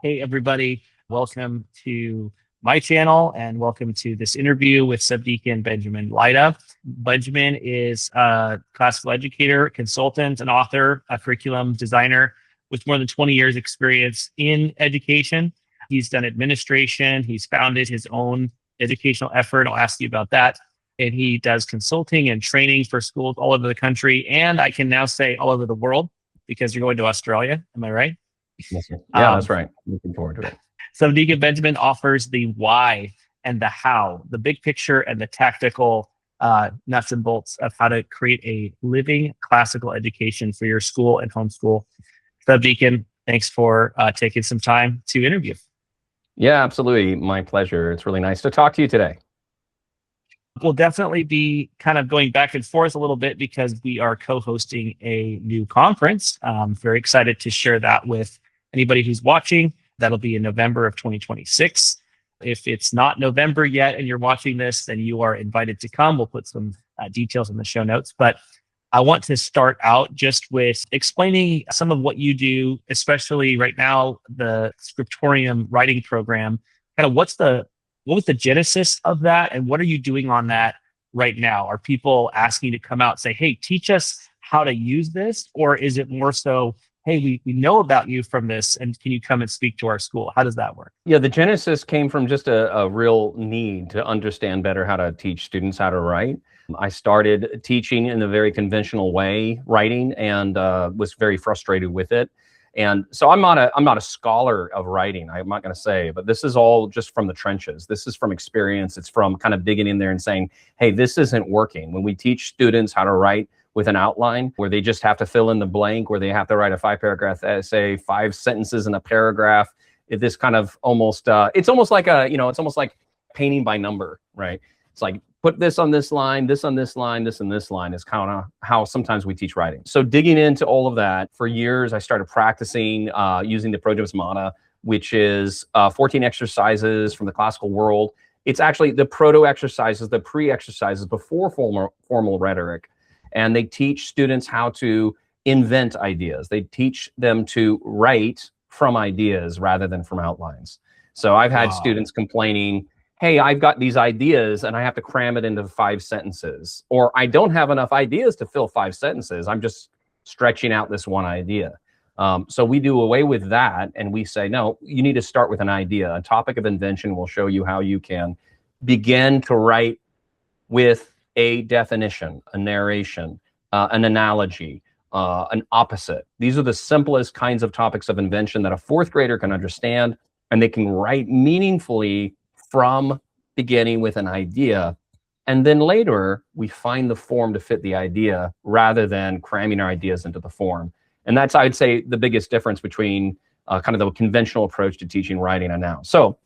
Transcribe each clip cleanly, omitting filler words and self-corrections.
Hey, everybody. Welcome to my channel and welcome to this interview with Subdeacon Benjamin Lyda. Benjamin is a classical educator, consultant, and author, a curriculum designer with more than 20 years experience in education. He's done administration. He's founded his own educational effort. I'll ask you about that. And he does consulting and training for schools all over the country. And I can now say all over the world because you're going to Australia. Am I right? Yes, sir. Yeah, that's right. Looking forward to it. Subdeacon Benjamin offers the why and the how, the big picture and the tactical nuts and bolts of how to create a living classical education for your school and homeschool. Subdeacon, thanks for taking some time to interview. Yeah, absolutely. My pleasure. It's really nice to talk to you today. We'll definitely be kind of going back and forth a little bit because we are co-hosting a new conference. I'm very excited to share that with anybody who's watching. That'll be in November of 2026. If it's not November yet and you're watching this, then you are invited to come. We'll put some details in the show notes. But I want to start out just with explaining some of what you do, especially right now, the Scriptorium writing program. Kind of what was the genesis of that, and what are you doing on that right now? Are people asking you to come out and say, hey, teach us how to use this? Or is it more so, hey, we know about you from this, and can you come and speak to our school? How does that work? Yeah, the genesis came from just a real need to understand better how to teach students how to write. I started teaching in a very conventional way, writing, and was very frustrated with it. And so I'm not a scholar of writing, I'm not going to say, but this is all just from the trenches. This is from experience. It's from kind of digging in there and saying, hey, this isn't working. When we teach students how to write with an outline where they just have to fill in the blank, where they have to write a 5-paragraph essay, 5 sentences in a paragraph, this kind of almost, it's almost like it's almost like painting by number, right? It's like, put this on this line, this on this line, this on this line is kind of how sometimes we teach writing. So digging into all of that, for years, I started practicing using the Proto-Mata, which is 14 exercises from the classical world. It's actually the proto-exercises, the pre-exercises before formal rhetoric. And they teach students how to invent ideas. They teach them to write from ideas rather than from outlines. So I've had students complaining, hey, I've got these ideas and I have to cram it into 5 sentences, or I don't have enough ideas to fill 5 sentences. I'm just stretching out this one idea. So we do away with that and we say, no, you need to start with an idea. A topic of invention will show you how you can begin to write with a definition, a narration, an analogy, an opposite. These are the simplest kinds of topics of invention that a 4th grader can understand, and they can write meaningfully from beginning with an idea. And then later, we find the form to fit the idea rather than cramming our ideas into the form. And that's, I'd say, the biggest difference between kind of the conventional approach to teaching writing and now. So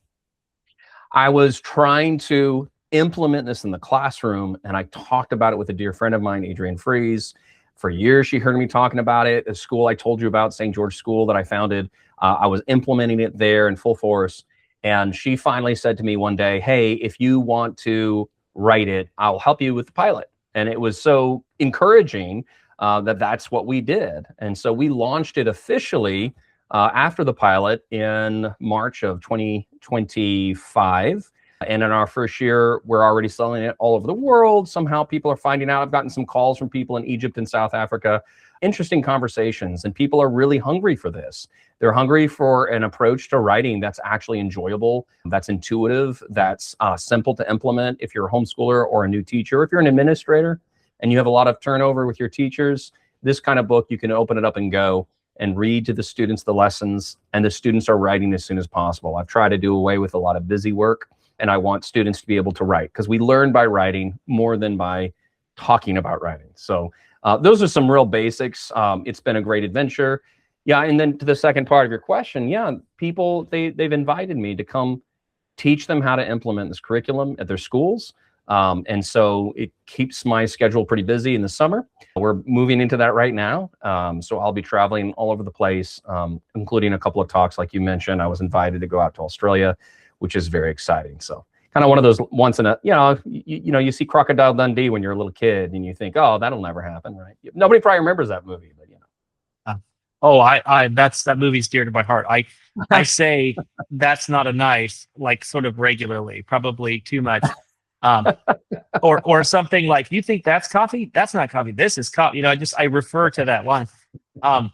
I was trying to implement this in the classroom, and I talked about it with a dear friend of mine, Adrienne Fries. For years, she heard me talking about it. The school I told you about, St. George School, that I founded, I was implementing it there in full force. And she finally said to me one day, hey, if you want to write it, I'll help you with the pilot. And it was so encouraging that's what we did. And so we launched it officially after the pilot in March of 2025. And in our first year, we're already selling it all over the world. Somehow people are finding out. I've gotten some calls from people in Egypt and South Africa. Interesting conversations, and people are really hungry for this. They're hungry for an approach to writing that's actually enjoyable, that's intuitive, that's simple to implement if you're a homeschooler or a new teacher. If you're an administrator and you have a lot of turnover with your teachers, this kind of book, you can open it up and go and read to the students the lessons, and the students are writing as soon as possible. I've tried to do away with a lot of busy work, and I want students to be able to write, because we learn by writing more than by talking about writing. So those are some real basics. It's been a great adventure. Yeah, and then to the second part of your question, yeah, people, they've invited me to come teach them how to implement this curriculum at their schools. And so it keeps my schedule pretty busy in the summer. We're moving into that right now. So I'll be traveling all over the place, including a couple of talks like you mentioned. I was invited to go out to Australia, which is very exciting. So kind of one of those once in a, you see Crocodile Dundee when you're a little kid and you think, oh, that'll never happen, right? Nobody probably remembers that movie, but Oh, that movie's dear to my heart. I say that's not a knife, like sort of regularly, probably too much. Um, or something like, you think that's coffee? That's not coffee. This is coffee. I refer to that one. Um,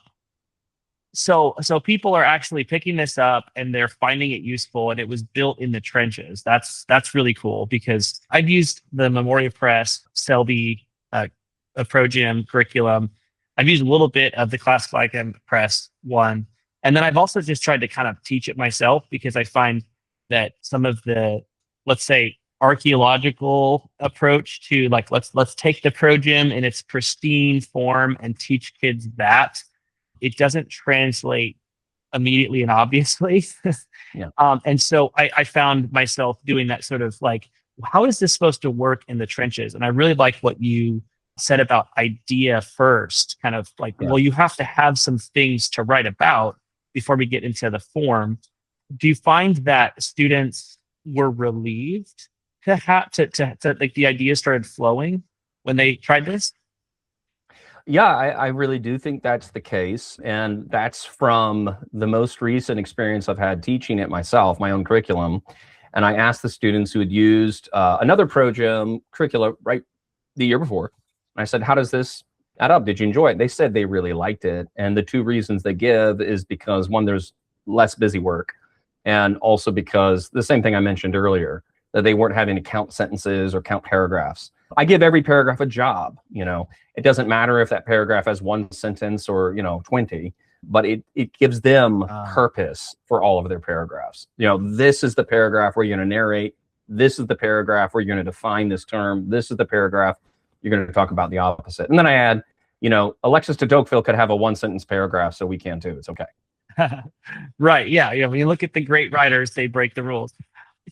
so people are actually picking this up and they're finding it useful, and it was built in the trenches. That's really cool, because I've used the Memoria Press, Selby, a ProGym curriculum. I've used a little bit of the Classical ICAM Press one. And then I've also just tried to kind of teach it myself, because I find that some of the, let's say, archaeological approach to, like, let's take the ProGym in its pristine form and teach kids that, it doesn't translate immediately and obviously. Yeah. And so I found myself doing that sort of like, how is this supposed to work in the trenches? And I really like what you said about idea first, kind of like, Yeah. well, you have to have some things to write about before we get into the form. Do you find that students were relieved to have to like the ideas started flowing when they tried this? Yeah, I really do think that's the case. And that's from the most recent experience I've had teaching it myself, my own curriculum. And I asked the students who had used another ProGym curricula right the year before. I said, how does this add up? Did you enjoy it? They said they really liked it. And the two reasons they give is because, one, there's less busy work. And also because the same thing I mentioned earlier, that they weren't having to count sentences or count paragraphs. I give every paragraph a job. It doesn't matter if that paragraph has one sentence or 20, but it gives them purpose for all of their paragraphs. This is the paragraph where you're going to narrate. This is the paragraph where you're going to define this term. This is the paragraph you're going to talk about the opposite. And then I add, Alexis de Tocqueville could have a one sentence paragraph, so we can too. It's okay. Right. Yeah. When you look at the great writers, they break the rules.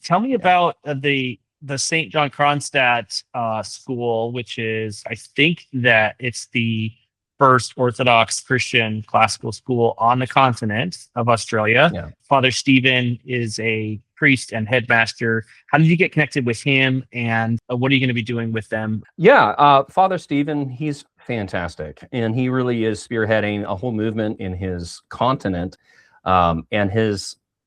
Tell me about the St. John Kronstadt school, which is, I think that it's the first Orthodox Christian classical school on the continent of Australia. Yeah. Father Stephen is a priest and headmaster. How did you get connected with him, and what are you going to be doing with them? Yeah, Father Stephen, he's fantastic, and he really is spearheading a whole movement in his continent, and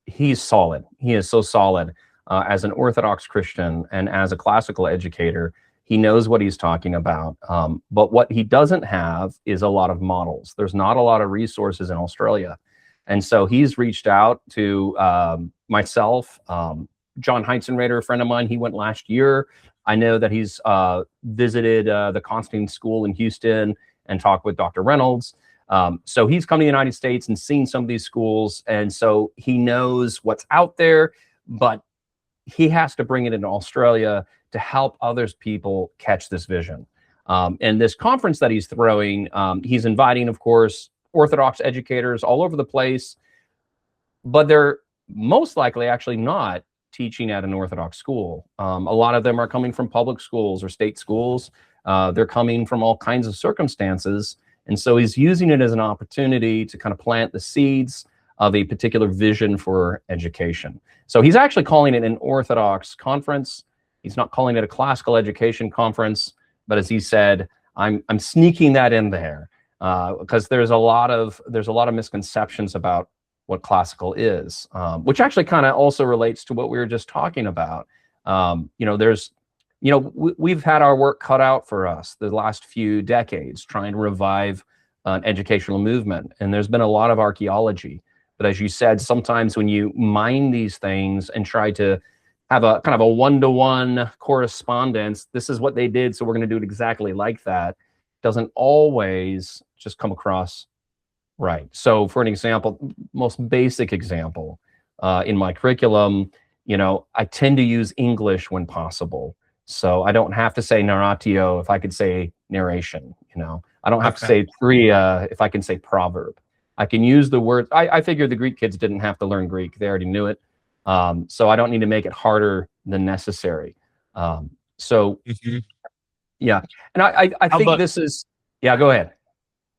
he's solid. He is so solid. As an Orthodox Christian and as a classical educator, he knows what he's talking about. But what he doesn't have is a lot of models. There's not a lot of resources in Australia. And so he's reached out to myself, John Heitzenrader, a friend of mine. He went last year. I know that he's visited the Constantine School in Houston and talked with Dr. Reynolds. So he's come to the United States and seen some of these schools. And so he knows what's out there, but he has to bring it into Australia to help others people catch this vision. And this conference that he's throwing, he's inviting, of course, Orthodox educators all over the place, but they're most likely actually not teaching at an Orthodox school. A lot of them are coming from public schools or state schools. They're coming from all kinds of circumstances. And so he's using it as an opportunity to kind of plant the seeds of a particular vision for education. So he's actually calling it an Orthodox conference. He's not calling it a classical education conference, but as he said, I'm sneaking that in there because there's a lot of misconceptions about what classical is, which actually kind of also relates to what we were just talking about. We've had our work cut out for us the last few decades trying to revive an educational movement, and there's been a lot of archaeology. But as you said, sometimes when you mine these things and try to have a kind of a one-to-one correspondence, this is what they did, so we're going to do it exactly like that, doesn't always just come across right. So for an example, most basic example, in my curriculum, I tend to use English when possible. So I don't have to say narratio if I could say narration, I don't have to say Thria if I can say proverb. I can use the word. I figure the Greek kids didn't have to learn Greek. They already knew it. So I don't need to make it harder than necessary. Yeah. And I think this is, yeah, go ahead.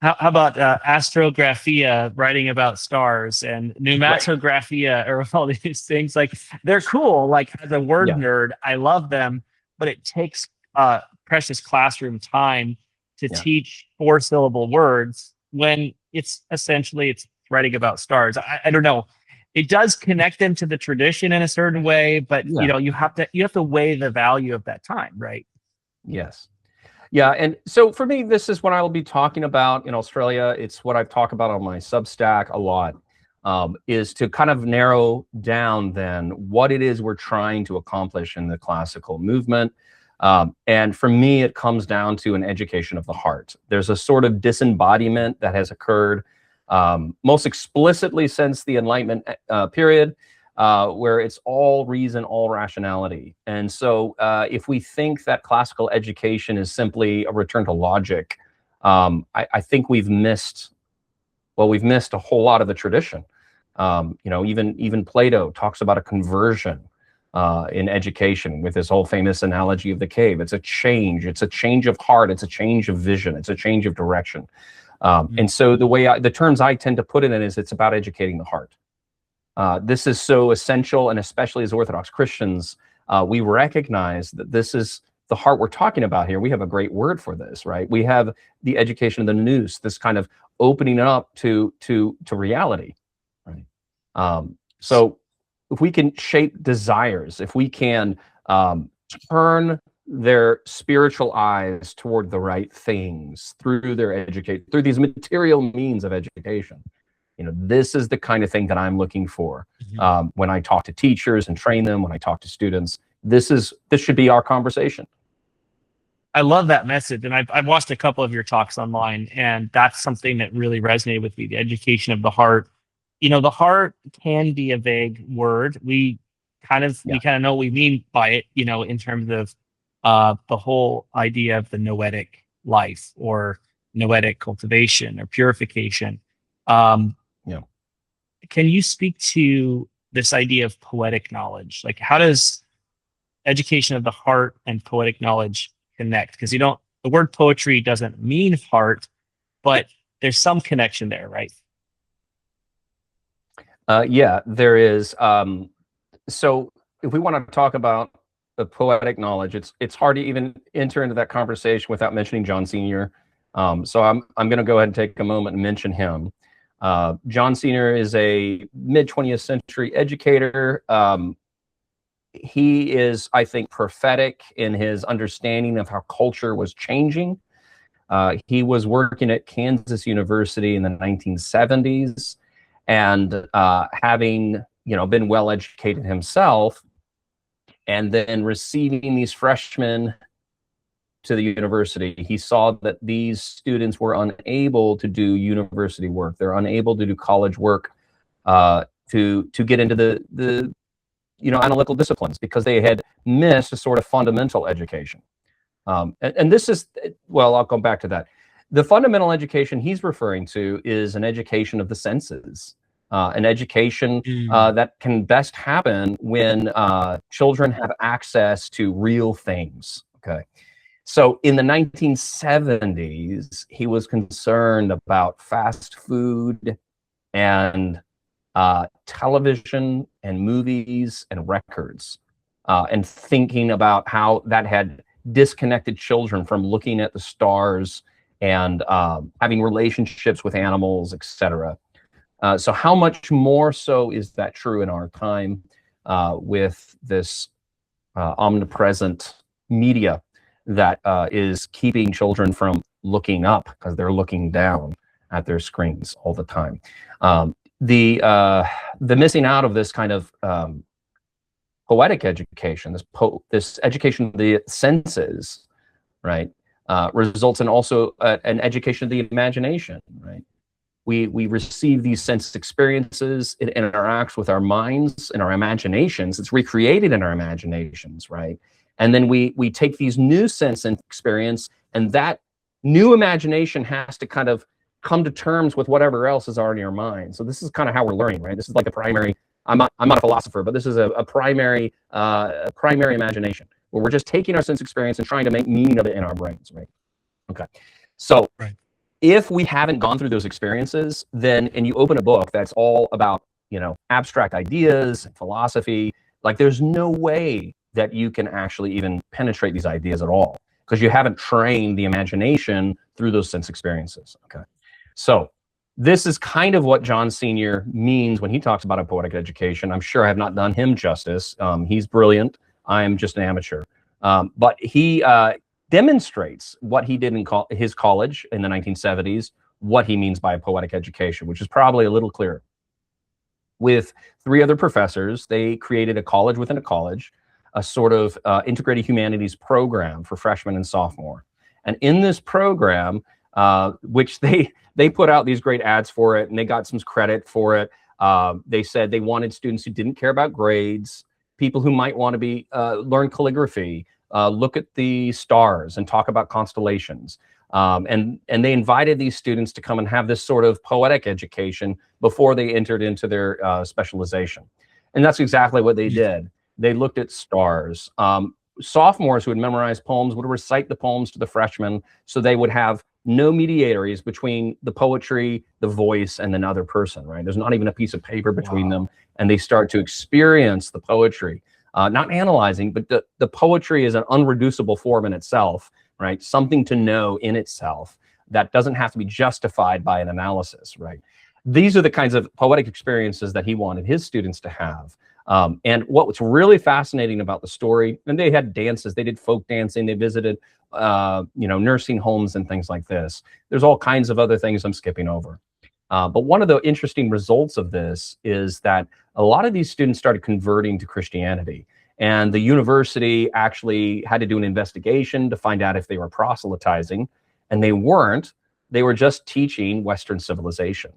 How about astrographia, writing about stars, and pneumatographia, or all these things? Like, they're cool. Like, as a word nerd, I love them, but it takes precious classroom time to teach 4-syllable words when it's essentially it's writing about stars. I don't know. It does connect them to the tradition in a certain way, but Yeah. you have to weigh the value of that time, right? Yes. Yeah, and so for me, this is what I will be talking about in Australia. It's what I've talked about on my Substack a lot, is to kind of narrow down then what it is we're trying to accomplish in the classical movement. And for me, it comes down to an education of the heart. There's a sort of disembodiment that has occurred most explicitly since the Enlightenment period, where it's all reason, all rationality. And so if we think that classical education is simply a return to logic, I think we've missed a whole lot of the tradition. Even Plato talks about a conversion in education with this whole famous analogy of the cave. It's a change of heart, it's a change of vision, it's a change of direction. And so the terms I tend to put it in is it's about educating the heart. This is so essential, and especially as Orthodox Christians, we recognize that this is the heart we're talking about here. We have a great word for this, right? We have the education of the nous, this kind of opening up to reality, right? So if we can shape desires, if we can turn their spiritual eyes toward the right things through through these material means of education, this is the kind of thing that I'm looking for when I talk to teachers and train them, when I talk to students. This should be our conversation. I love that message, and I've watched a couple of your talks online, and that's something that really resonated with me. The education of the heart. The heart can be a vague word. We kind of know what we mean by it. In terms of the whole idea of the noetic life or noetic cultivation or purification. Can you speak to this idea of poetic knowledge? Like, how does education of the heart and poetic knowledge connect? Because the word poetry doesn't mean heart, but there's some connection there, right? Yeah, there is. So if we want to talk about the poetic knowledge, it's hard to even enter into that conversation without mentioning John Senior. So I'm going to go ahead and take a moment and mention him. John Senior is a mid-20th century educator. He is, I think, prophetic in his understanding of how culture was changing. He was working at Kansas University in the 1970s, and having been well educated himself, and then receiving these freshmen to the university, he saw that these students were unable to do university work. They're unable to do college work to get into the analytical disciplines, because they had missed a sort of fundamental education. And this is, well, I'll go back to that. The fundamental education he's referring to is an education of the senses, an education that can best happen when children have access to real things. Okay. So in the 1970s, he was concerned about fast food and television and movies and records, and thinking about how that had disconnected children from looking at the stars and having relationships with animals, etc. So how much more so is that true in our time with this omnipresent media that is keeping children from looking up because they're looking down at their screens all the time. The missing out of this kind of poetic education, this education of the senses, right, results in also an education of the imagination, right? We receive these sense experiences, it interacts with our minds and our imaginations, it's recreated in our imaginations, right? And then we take these new sense and experience, and that new imagination has to kind of come to terms with whatever else is already in our mind. So this is kind of how we're learning, right? This is like the primary, I'm not a philosopher, but this is a primary imagination, where we're just taking our sense experience and trying to make meaning of it in our brains, right? Okay. So if we haven't gone through those experiences, then, and you open a book that's all about, abstract ideas and philosophy, like there's no way that you can actually even penetrate these ideas at all, because you haven't trained the imagination through those sense experiences. Okay. So this is kind of what John Sr. means when he talks about a poetic education. I'm sure I have not done him justice. He's brilliant. I am just an amateur. But he demonstrates what he did in his college in the 1970s, what he means by a poetic education, which is probably a little clearer. With 3 other professors, they created a college within a college, a sort of integrated humanities program for freshmen and sophomore. And in this program, which they put out these great ads for it, and they got some credit for it. They said they wanted students who didn't care about grades, people who might want to be learn calligraphy, look at the stars and talk about constellations. And they invited these students to come and have this sort of poetic education before they entered into their specialization. And that's exactly what they did. They looked at stars. Sophomores who had memorized poems would recite the poems to the freshmen, so they would have no mediators between the poetry, the voice, and another person, right? There's not even a piece of paper between them, and they start to experience the poetry, not analyzing, but the poetry is an unreducible form in itself, right? Something to know in itself that doesn't have to be justified by an analysis, right? These are the kinds of poetic experiences that he wanted his students to have. And what was really fascinating about the story, and they had dances, they did folk dancing, they visited, nursing homes and things like this. There's all kinds of other things I'm skipping over. But one of the interesting results of this is that a lot of these students started converting to Christianity. And the university actually had to do an investigation to find out if they were proselytizing. And they weren't. They were just teaching Western civilization.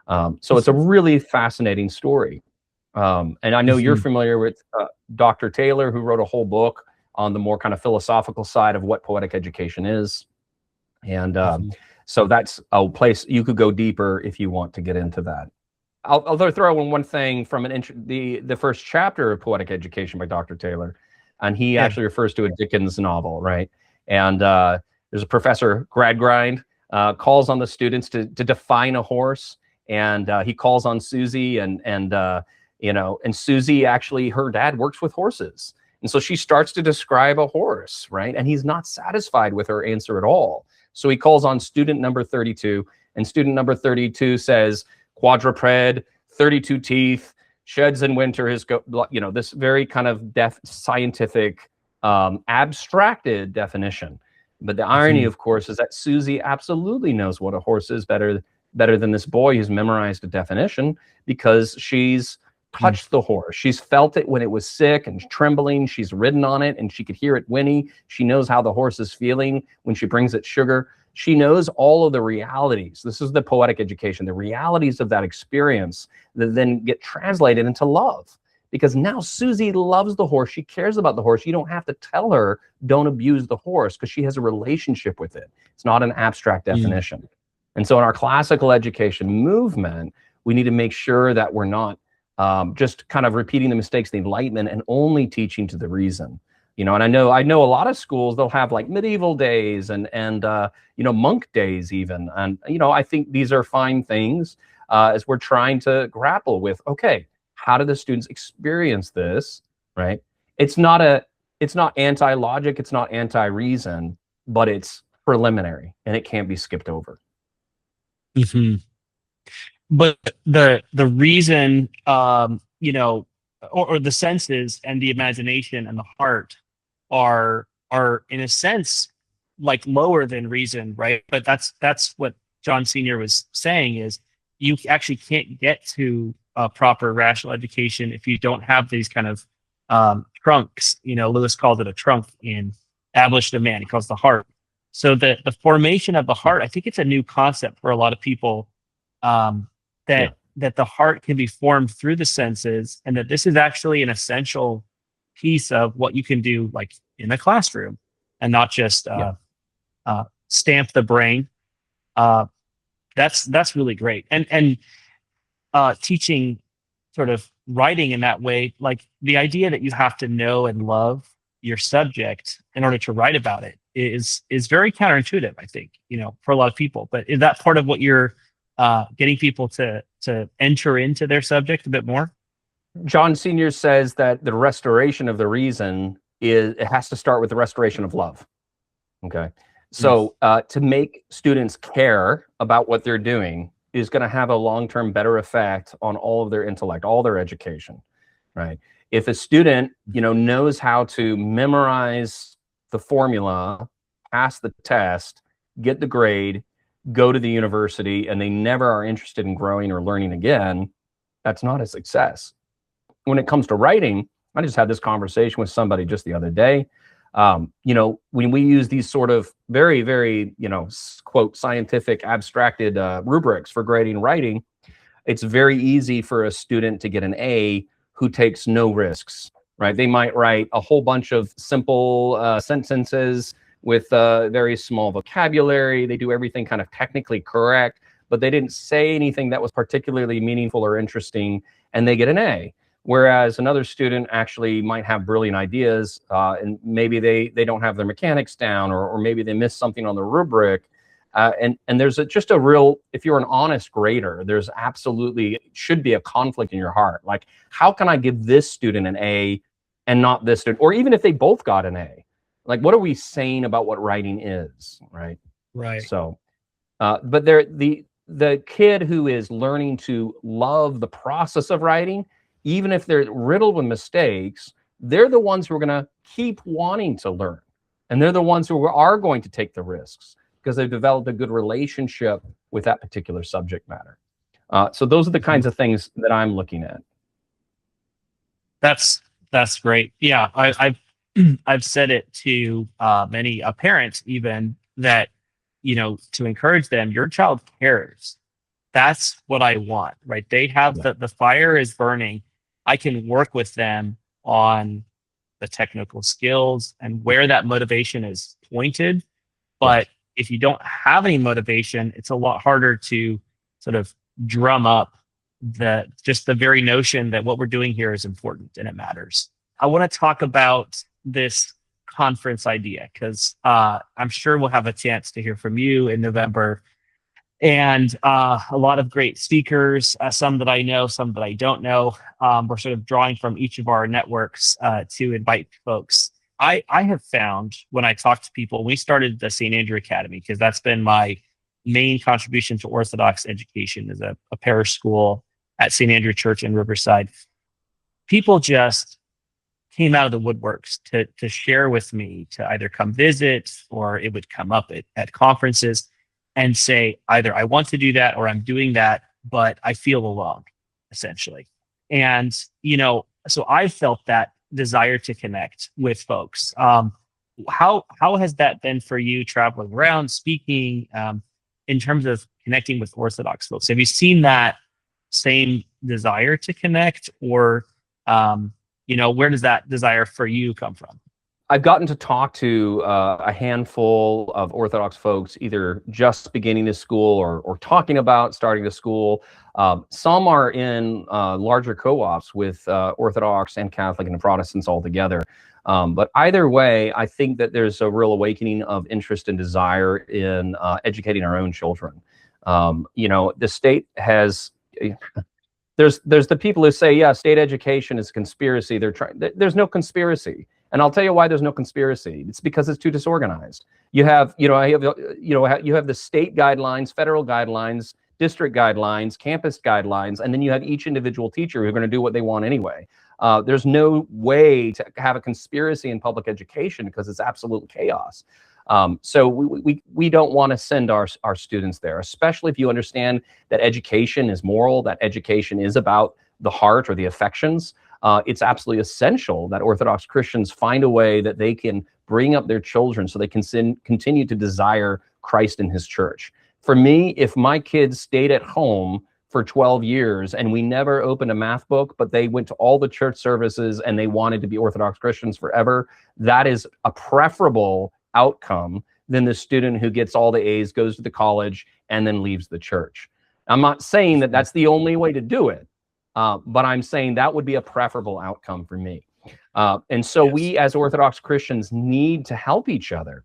So it's a really fascinating story. And I know you're familiar with Dr. Taylor, who wrote a whole book on the more kind of philosophical side of what poetic education is. And so that's a place you could go deeper if you want to get into that. I'll throw in one thing from the first chapter of Poetic Education by Dr. Taylor. And he actually refers to a Dickens novel, right? And there's a professor, Gradgrind, calls on the students to define a horse. And he calls on Susie and Susie actually, her dad works with horses. And so she starts to describe a horse, right? And he's not satisfied with her answer at all. So he calls on student number 32, and student number 32 says, quadruped, 32 teeth, sheds in winter, this very kind of scientific, abstracted definition. But the irony, of course, is that Susie absolutely knows what a horse is better than this boy who's memorized a definition, because she's touched the horse. She's felt it when it was sick and trembling. She's ridden on it and she could hear it whinny. She knows how the horse is feeling when she brings it sugar. She knows all of the realities. This is the poetic education, the realities of that experience that then get translated into love. Because now Susie loves the horse. She cares about the horse. You don't have to tell her, don't abuse the horse, because she has a relationship with it. It's not an abstract definition. And so in our classical education movement, we need to make sure that we're not just kind of repeating the mistakes of the Enlightenment and only teaching to the reason. And I know a lot of schools, they'll have like medieval days and monk days even. And, I think these are fine things as we're trying to grapple with, okay, how do the students experience this, right? It's not anti-logic, it's not anti-reason, but it's preliminary and it can't be skipped over. But the reason, or the senses and the imagination and the heart are in a sense like lower than reason, right? But that's what John Sr. was saying, is you actually can't get to a proper rational education if you don't have these kind of trunks. Lewis called it a trunk in Abolition of Man. He calls it the heart. So the formation of the heart, I think it's a new concept for a lot of people, that the heart can be formed through the senses, and that this is actually an essential piece of what you can do like in the classroom, and not just stamp the brain. That's really great. And teaching sort of writing in that way, like the idea that you have to know and love your subject in order to write about it is very counterintuitive, I think, for a lot of people. But is that part of what you're getting people to enter into their subject a bit more? John Sr. says that the restoration of the reason it has to start with the restoration of love. Okay. So to make students care about what they're doing is going to have a long-term better effect on all of their intellect, all their education, right? If a student, knows how to memorize the formula, pass the test, get the grade, go to the university, and they never are interested in growing or learning again, that's not a success. When it comes to writing, I just had this conversation with somebody just the other day. When we use these sort of very, very, quote, scientific, abstracted rubrics for grading writing, it's very easy for a student to get an A who takes no risks, right? They might write a whole bunch of simple sentences with very small vocabulary. They do everything kind of technically correct, but they didn't say anything that was particularly meaningful or interesting, and they get an A. Whereas another student actually might have brilliant ideas, and maybe they don't have their mechanics down, or maybe they missed something on the rubric. And there's just a real, if you're an honest grader, there's absolutely should be a conflict in your heart. Like, how can I give this student an A and not this student? Or even if they both got an A, like, what are we saying about what writing is, right? Right. So, but the kid who is learning to love the process of writing, even if they're riddled with mistakes, they're the ones who are going to keep wanting to learn. And they're the ones who are going to take the risks because they've developed a good relationship with that particular subject matter. So those are the kinds of things that I'm looking at. That's great. Yeah, I've said it to many parents even that, to encourage them, your child cares. That's what I want, right? They have the fire is burning. I can work with them on the technical skills and where that motivation is pointed. But if you don't have any motivation, it's a lot harder to sort of drum up the very notion that what we're doing here is important and it matters. I want to talk about this conference idea because I'm sure we'll have a chance to hear from you in November. And a lot of great speakers, some that I know, some that I don't know. We're sort of drawing from each of our networks to invite folks. I have found when I talk to people, we started the St. Andrew Academy, because that's been my main contribution to Orthodox education as a parish school at St. Andrew Church in Riverside. People just came out of the woodworks to share with me, to either come visit or it would come up at conferences and say either I want to do that or I'm doing that, but I feel alone, essentially. And, so I felt that desire to connect with folks. How has that been for you traveling around, speaking, in terms of connecting with Orthodox folks? Have you seen that same desire to connect, or, where does that desire for you come from? I've gotten to talk to a handful of Orthodox folks, either just beginning the school or talking about starting the school. Some are in larger co-ops with Orthodox and Catholic and Protestants all together. But either way, I think that there's a real awakening of interest and desire in educating our own children. The state has... There's the people who say, yeah, state education is a conspiracy. There's no conspiracy. And I'll tell you why there's no conspiracy. It's because it's too disorganized. You have the state guidelines, federal guidelines, district guidelines, campus guidelines, and then you have each individual teacher who's going to do what they want anyway. There's no way to have a conspiracy in public education because it's absolute chaos. So we don't want to send our students there, especially if you understand that education is moral, that education is about the heart or the affections. It's absolutely essential that Orthodox Christians find a way that they can bring up their children so they can continue to desire Christ in his church. For me, if my kids stayed at home for 12 years and we never opened a math book, but they went to all the church services and they wanted to be Orthodox Christians forever, that is a preferable outcome than the student who gets all the A's, goes to the college, and then leaves the church. I'm not saying that that's the only way to do it. But I'm saying that would be a preferable outcome for me. And so we as Orthodox Christians need to help each other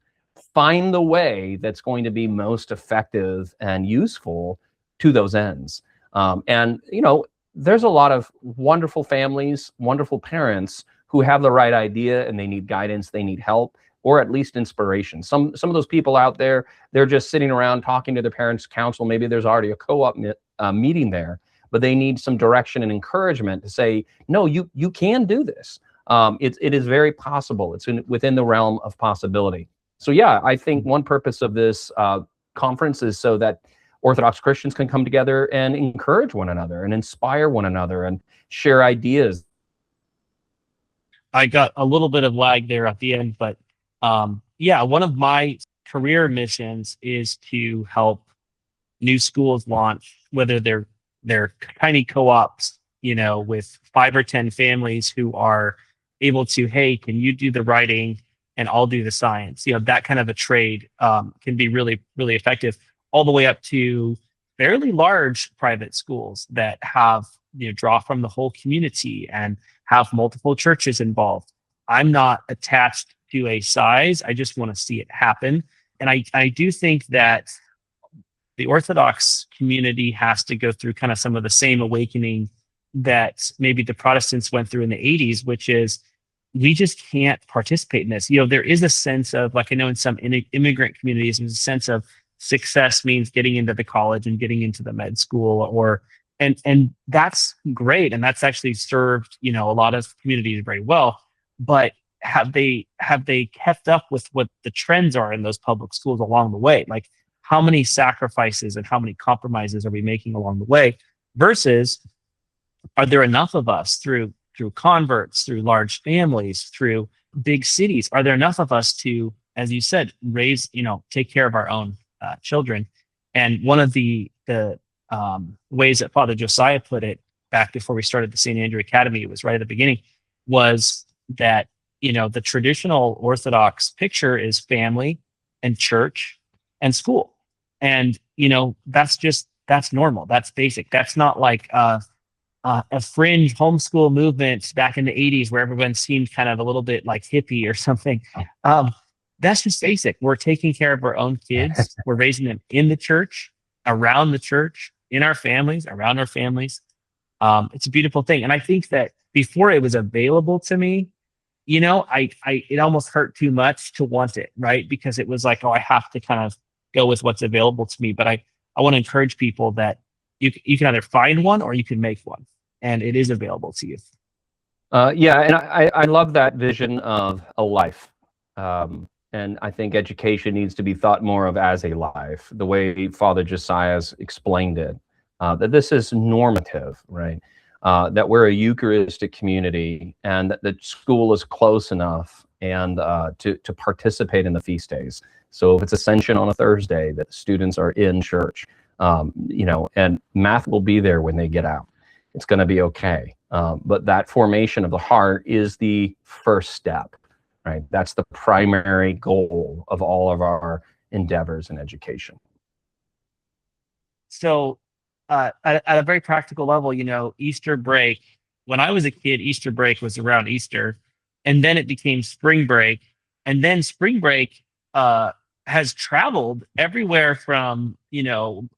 find the way that's going to be most effective and useful to those ends. There's a lot of wonderful families, wonderful parents who have the right idea and they need guidance, they need help. or at least inspiration. Some of those people out there, they're just sitting around talking to their parents' council. Maybe there's already a co-op meeting there, but they need some direction and encouragement to say, no, you can do this. It is very possible. It's within the realm of possibility. So yeah, I think one purpose of this conference is so that Orthodox Christians can come together and encourage one another and inspire one another and share ideas. I got a little bit of lag there at the end, but yeah, one of my career missions is to help new schools launch, whether they're tiny co-ops, with 5 or 10 families who are able to, hey, can you do the writing and I'll do the science? That kind of a trade can be really, really effective, all the way up to fairly large private schools that have, draw from the whole community and have multiple churches involved. I'm not attached to a size. I just want to see it happen. And I do think that the Orthodox community has to go through kind of some of the same awakening that maybe the Protestants went through in the 80s, which is we just can't participate in this. There is a sense of, like I know in some immigrant communities, there's a sense of success means getting into the college and getting into the med school, and that's great. And that's actually served, a lot of communities very well. But have they kept up with what the trends are in those public schools along the way? Like, how many sacrifices and how many compromises are we making along the way? Versus, are there enough of us through converts, through large families, through big cities? Are there enough of us to, as you said, raise, take care of our own children? And one of the ways that Father Josiah put it back before we started the St. Andrew Academy, it was right at the beginning, was that, the traditional Orthodox picture is family and church and school. And, that's normal. That's basic. That's not like a fringe homeschool movement back in the 80s where everyone seemed kind of a little bit like hippie or something. That's just basic. We're taking care of our own kids. We're raising them in the church, around the church, in our families, around our families. It's a beautiful thing. And I think that before it was available to me, it almost hurt too much to want it, right? Because it was like, oh, I have to kind of go with what's available to me. But I want to encourage people that you can either find one or you can make one, and it is available to you. Yeah, and I love that vision of a life. And I think education needs to be thought more of as a life, the way Father Josiah's explained it, that this is normative, right? That we're a Eucharistic community and that the school is close enough and to participate in the feast days. So if it's Ascension on a Thursday, that students are in church, and math will be there when they get out. It's going to be okay. But that formation of the heart is the first step, right? That's the primary goal of all of our endeavors in education. So at a very practical level, Easter break, when I was a kid, Easter break was around Easter, and then it became spring break. And then spring break has traveled everywhere from,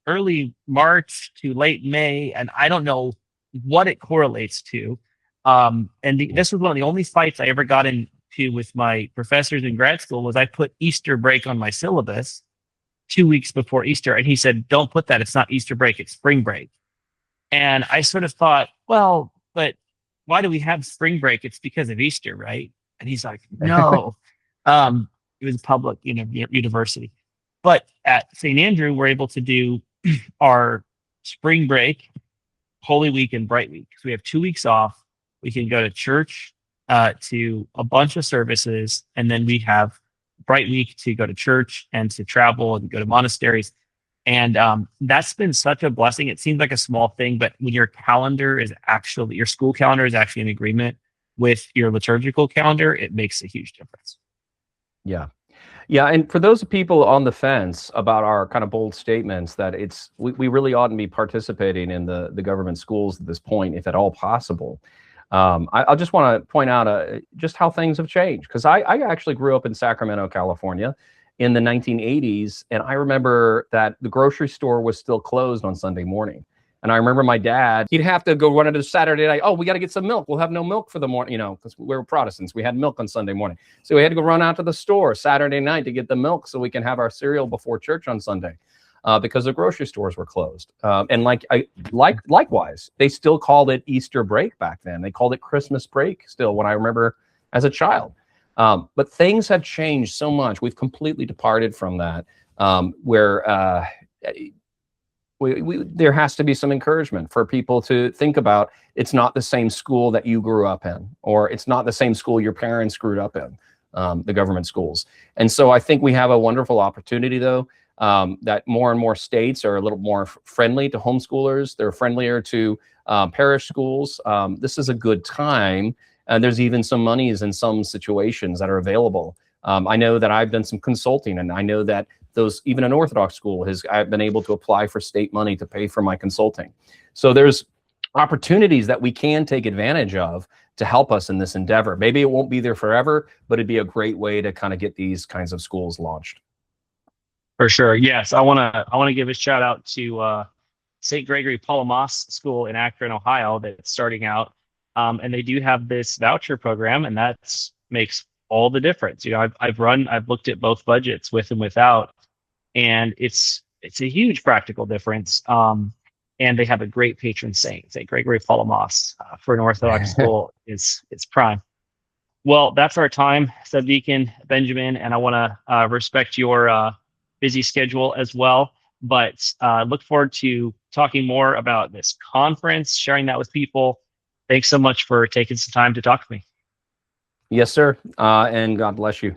early March to late May. And I don't know what it correlates to. This was one of the only fights I ever got into with my professors in grad school, was I put Easter break on my syllabus 2 weeks before Easter. And he said, don't put that. It's not Easter break, it's spring break. And I sort of thought, well, but why do we have spring break? It's because of Easter, right? And he's like, no. It was a public, university. But at St. Andrew, we're able to do our spring break, Holy Week, and Bright Week. So we have 2 weeks off. We can go to church, to a bunch of services, and then we have Bright Week to go to church and to travel and go to monasteries. And that's been such a blessing. It seems like a small thing, but when your school calendar is actually in agreement with your liturgical calendar, it makes a huge difference. Yeah. Yeah. And for those people on the fence about our kind of bold statements that we really oughtn't be participating in the government schools at this point, if at all possible. I just want to point out just how things have changed, because I actually grew up in Sacramento, California in the 1980s. And I remember that the grocery store was still closed on Sunday morning. And I remember my dad, he'd have to go run into Saturday night. Oh, we got to get some milk. We'll have no milk for the morning, you know, because we were Protestants. We had milk on Sunday morning. So we had to go run out to the store Saturday night to get the milk so we can have our cereal before church on Sunday, because the grocery stores were closed. And likewise, they still called it Easter break back then. They called it Christmas break still when I remember as a child. But things have changed so much. We've completely departed from that, where there has to be some encouragement for people to think about, it's not the same school that you grew up in, or it's not the same school your parents grew up in, the government schools. And so I think we have a wonderful opportunity, though, that more and more states are a little more friendly to homeschoolers. They're friendlier to parish schools. This is a good time. There's even some monies in some situations that are available. I know that I've done some consulting, and I know that even an Orthodox school I've been able to apply for state money to pay for my consulting. So there's opportunities that we can take advantage of to help us in this endeavor. Maybe it won't be there forever, but it'd be a great way to kind of get these kinds of schools launched. For sure. Yes. I want to give a shout out to St. Gregory Palamas School in Akron, Ohio, that's starting out. And they do have this voucher program, and that makes all the difference. You know, I've looked at both budgets, with and without, and it's a huge practical difference. And they have a great patron saint, St. Gregory Palamas, for an Orthodox school. It's prime. Well, that's our time, Subdeacon Benjamin, and I want to respect your busy schedule as well. But look forward to talking more about this conference, sharing that with people. Thanks so much for taking some time to talk to me. Yes, sir. And God bless you.